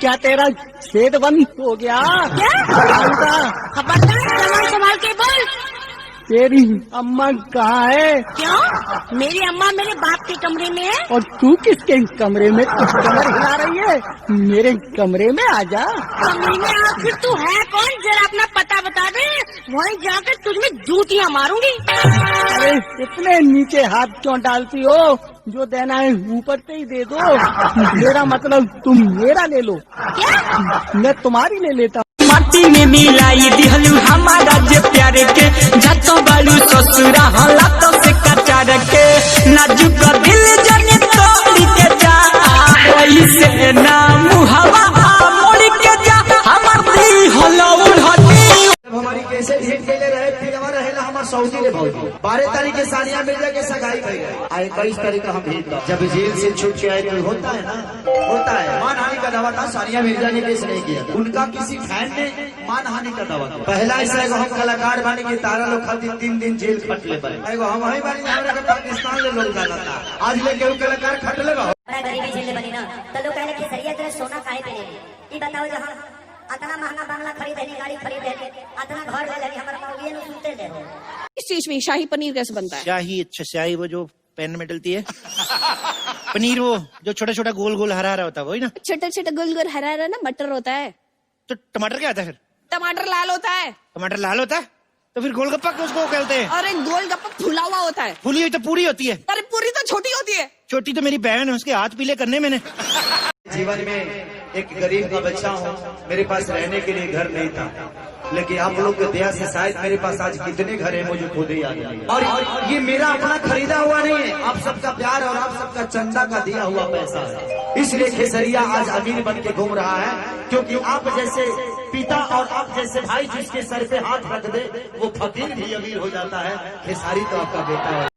क्या तेरा छेद बंद हो गया? क्या? खबरदार, जबान संभाल के बोल। तेरी अम्मा कहाँ है? क्यों? मेरी अम्मा मेरे बाप के कमरे में है। और तू किसके कमरे में कमर हिला रही है? मेरे कमरे में आ जा। कमरे में आखिर तू है कौन? जरा अपना पता बता दे, वहीं जाकर तुझमें जूतियाँ मारूंगी। अरे इतने नीचे हाथ क्यों डालती हो? जो देना है ऊपर से ही दे दो। मेरा मतलब तुम मेरा ले लो। क्या? मैं तुम्हारी ले लेता हूँ। माटी में मिलाई दिहलू हमारा जे प्यारे के, जातो बालू ससुरा हालातों से कचार के, नाजुक दिल जने तोड़ के जा, वैसे ना मुहावा मोड़ के जा, हमार दी हलो उड़ती। हमारी कैसे हिट के ले रहे फिर हमारा है ना हमारे सऊदी रे भाई 12 तारीख के सानिया मिर्जा के सगाई भई आए 21 तारीख का हम भेज दो। जब जेल से छूट के आए तो होता है ना, होता है। मानहानि का दावा था, सानिया मिर्जा ने केस नहीं किया। उनका किसी फैन ने मानहानि का दावा किया। पहला ऐसा है हम कलाकार बानी के तारा लोग खातिर 3 दिन जेल खट ले पाए। हम वही बानी हमरा के पाकिस्तान ले लोग जाना था, आज लेके कलाकार खट ले बड़ा गरीबी झेलने बनी ना तो लोग कहले कि सरिया तेरे सोना काहे पे ई बताओ। जहां इतना महंगा बंगला खरीदे नहीं, गाड़ी खरीदे नहीं, इतना घर ले लेनी, हमारा मौगी ने सुनते ले। इस चीज में शाही पनीर कैसे बनता है? शाही, अच्छा शाही वो जो पैन में डलती है पनीर, वो जो छोटा छोटा गोल गोल हरा हरा होता है वही ना? छोटा छोटा गोल गोल हरा हरा ना मटर होता है। तो टमाटर क्या होता है फिर? टमाटर लाल होता है। टमाटर लाल होता है तो फिर गोलगप्पा उसको कहते हैं। और एक गोलगप्पा फूला हुआ होता है। फूली हुई तो पूरी होती है। अरे पूरी तो छोटी होती है। छोटी तो मेरी बहन है, उसके हाथ पीले करने मैंने। जीवन में एक गरीब का बच्चा हूँ, मेरे पास रहने के लिए घर नहीं था, लेकिन आप लोग की दया से शायद मेरे पास आज कितने घर है मुझे खुद ही याद नहीं। और ये मेरा अपना खरीदा हुआ नहीं है, आप सबका प्यार और आप सबका चंदा का दिया हुआ पैसा है। इसलिए खेसरिया आज अमीर बन के घूम रहा है, क्योंकि आप जैसे पिता और आप जैसे भाई जिसके सर पे हाथ रख दे वो फकीर भी अमीर हो जाता है। खेसारी तो आपका बेटा है।